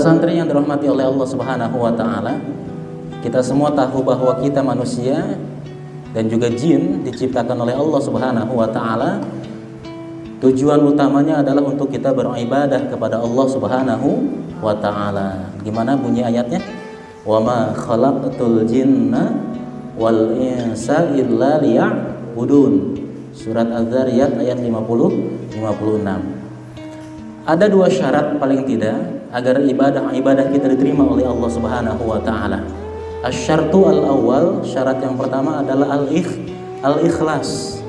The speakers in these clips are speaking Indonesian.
santri yang dirahmati oleh Allah Subhanahu wa taala, kita semua tahu bahwa kita manusia dan juga jin diciptakan oleh Allah Subhanahu wa taala. Tujuan utamanya adalah untuk kita beribadah kepada Allah Subhanahu wa taala. Gimana bunyi ayatnya? Wa ma khalaqtul jinna wal insa illa liya'budun. Surat Az-Zariyat ayat 50-56. Ada dua syarat paling tidak agar ibadah kita diterima oleh Allah Subhanahu wa taala. Asy-syartu al-awwal, syarat yang pertama adalah al-ikhlas.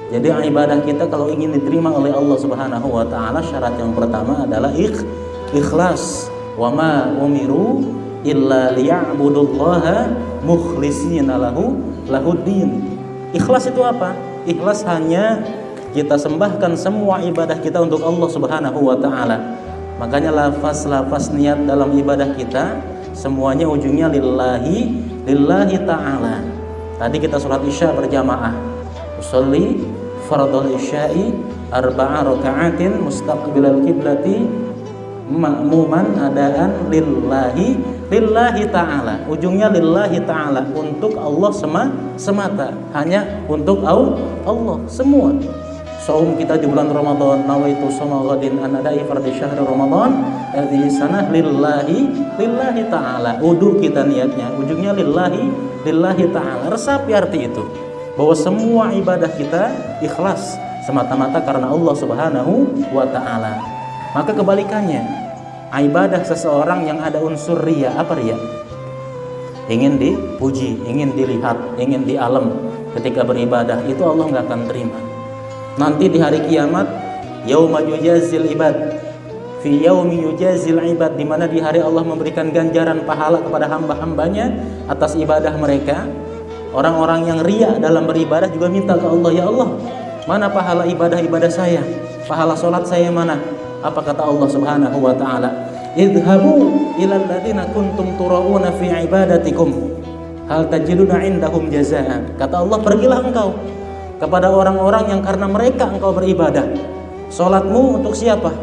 Jadi ibadah kita kalau ingin diterima oleh Allah Subhanahu wa taala, syarat yang pertama adalah ikhlas. Wa ma umiru illa liya'budullaha mukhlishina lahuddin. Ikhlas itu apa? Ikhlas hanya kita sembahkan semua ibadah kita untuk Allah Subhanahu wa taala. Makanya lafaz niat dalam ibadah kita semuanya ujungnya lillahi ta'ala. Tadi kita sholat isya berjamaah. Usolli fardhul isya'i arba'a raka'atin mustaqbilal qiblati ma'muman adaan lillahi ta'ala. Ujungnya lillahi ta'ala, untuk Allah semata, hanya untuk Allah semua. Saum kita di bulan Ramadan, nawaitu shoma ghadin an ada'i fardhi syahr Ramadan hadhihi sanah lillahi ta'ala. Wudu kita niatnya ujungnya lillahi ta'ala. Resapi arti itu bahwa semua ibadah kita ikhlas semata-mata karena Allah Subhanahu wa ta'ala. Maka kebalikannya, ibadah seseorang yang ada unsur riya. Apa riya? Ingin dipuji, ingin dilihat, ingin dialam ketika beribadah, itu Allah nggak akan terima. Nanti di hari kiamat, yauma yujazil ibad, fi yaumi yujazil ibad, di mana di hari Allah memberikan ganjaran pahala kepada hamba-hambanya atas ibadah mereka. Orang-orang yang riya dalam beribadah juga minta ke Allah, ya Allah, mana pahala ibadah saya? Pahala sholat saya mana? Apa kata Allah Subhanahu wa taala? Idhabu ilal ladzina kuntum turauna fi ibadatikum hal tajiduna indahum jazaan. Kata Allah, pergilah engkau kepada orang-orang yang karena mereka engkau beribadah. Salatmu untuk siapa?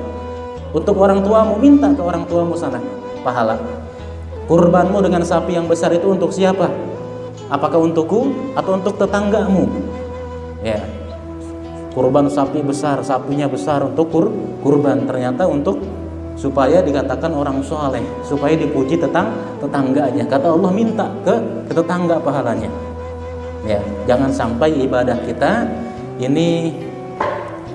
Untuk orang tuamu, minta ke orang tuamu sana pahala. Kurbanmu dengan sapi yang besar itu untuk siapa? Apakah untukku atau untuk tetanggamu? Ya. Kurban sapi besar, sapinya besar untuk kurban, ternyata untuk supaya dikatakan orang soleh, supaya dipuji tetangganya. Kata Allah, minta ke tetangga pahalanya. Ya, jangan sampai ibadah kita ini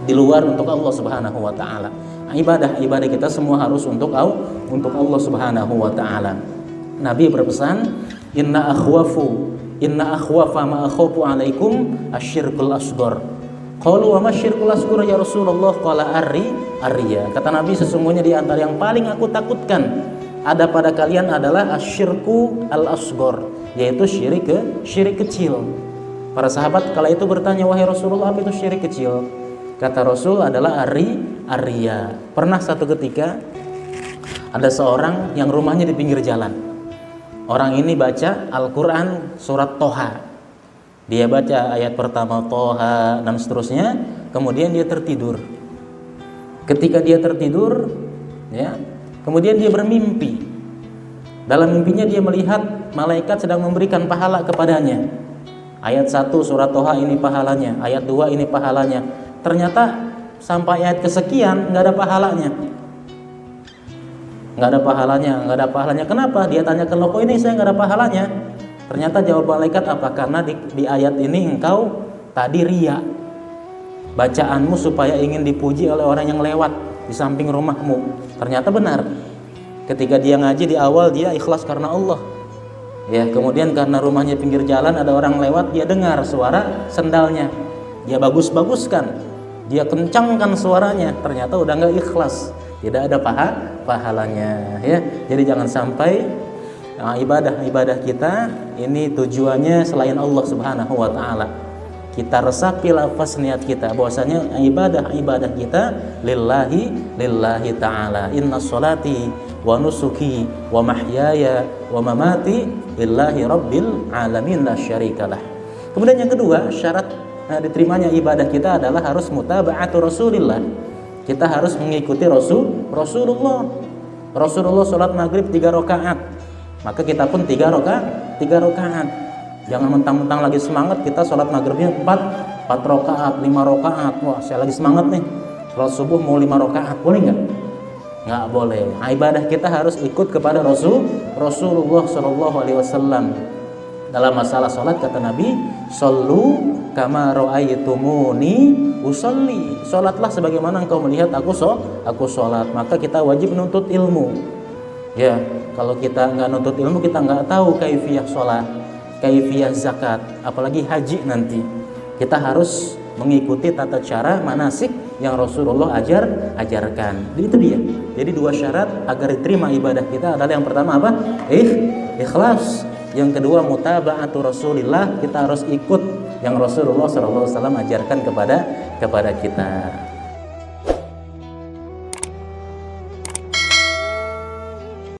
di luar untuk Allah Subhanahu wa taala. Ibadah kita semua harus untuk Allah Subhanahu wa taala. Nabi berpesan, inna akhwafa ma akhafu alaikum asyirkul asghar. Qalu wa masyirkul asghar ya Rasulullah? Qala ar-riya. Kata Nabi, sesungguhnya di antara yang paling aku takutkan ada pada kalian adalah asyirku al-asghar, yaitu syirik kecil. Para sahabat kala itu bertanya, wahai Rasulullah, apa itu syirik kecil? Kata Rasul, adalah ar-riya. Pernah satu ketika ada seorang yang rumahnya di pinggir jalan. Orang ini baca Al-Quran surat Toha. Dia baca ayat pertama Toha dan seterusnya, kemudian dia tertidur. Ketika dia tertidur, ya, kemudian dia bermimpi. Dalam mimpinya dia melihat malaikat sedang memberikan pahala kepadanya. Ayat 1 surat Toha ini pahalanya, ayat 2 ini pahalanya. Ternyata sampai ayat kesekian nggak ada pahalanya. Nggak ada pahalanya. Kenapa? Dia tanyakan, loh kok ini saya nggak ada pahalanya? Ternyata jawab malaikat apa? Karena di ayat ini engkau tadi riya. Bacaanmu supaya ingin dipuji oleh orang yang lewat di samping rumahmu. Ternyata benar. Ketika dia ngaji di awal dia ikhlas karena Allah. Ya, kemudian karena rumahnya pinggir jalan ada orang lewat, dia dengar suara sendalnya. Dia bagus-baguskan. Dia kencangkan suaranya. Ternyata udah nggak ikhlas. Tidak ada pahalanya, ya. Jadi jangan sampai ibadah kita ini tujuannya selain Allah Subhanahu wa taala. Kita resapi lafaz niat kita bahwasanya ibadah kita lillahi ta'ala. Inna sholati wa nusuki wa mahyaya wa mamati lillahi rabbil alamin la syarikalah. Kemudian yang kedua, syarat diterimanya ibadah kita adalah harus mutaba'atu Rasulillah. Kita harus mengikuti Rasulullah. Rasulullah sholat maghrib 3 rakaat, maka kita pun 3 rakaat. Jangan mentang-mentang lagi semangat kita sholat maghribnya 4 rakaat, 5 rakaat. Wah, saya lagi semangat nih, sholat subuh mau 5 rakaat, boleh nggak? Nggak boleh. Ibadah kita harus ikut kepada Rasulullah Shallallahu Alaihi Wasallam. Dalam masalah sholat kata Nabi, "Shollu kama ra'aitumuni usolli." Sholatlah sebagaimana engkau melihat aku sholat. Maka kita wajib menuntut ilmu. Ya, kalau kita nggak nuntut ilmu, kita nggak tahu kaifiyah sholat, kaifiyah zakat, apalagi haji nanti. Kita harus mengikuti tata cara manasik yang Rasulullah ajarkan. Jadi itu dia. Jadi 2 syarat agar diterima ibadah kita adalah yang pertama apa? Ikhlas. Yang kedua mutaba'atu Rasulillah, kita harus ikut yang Rasulullah SAW ajarkan kepada kita.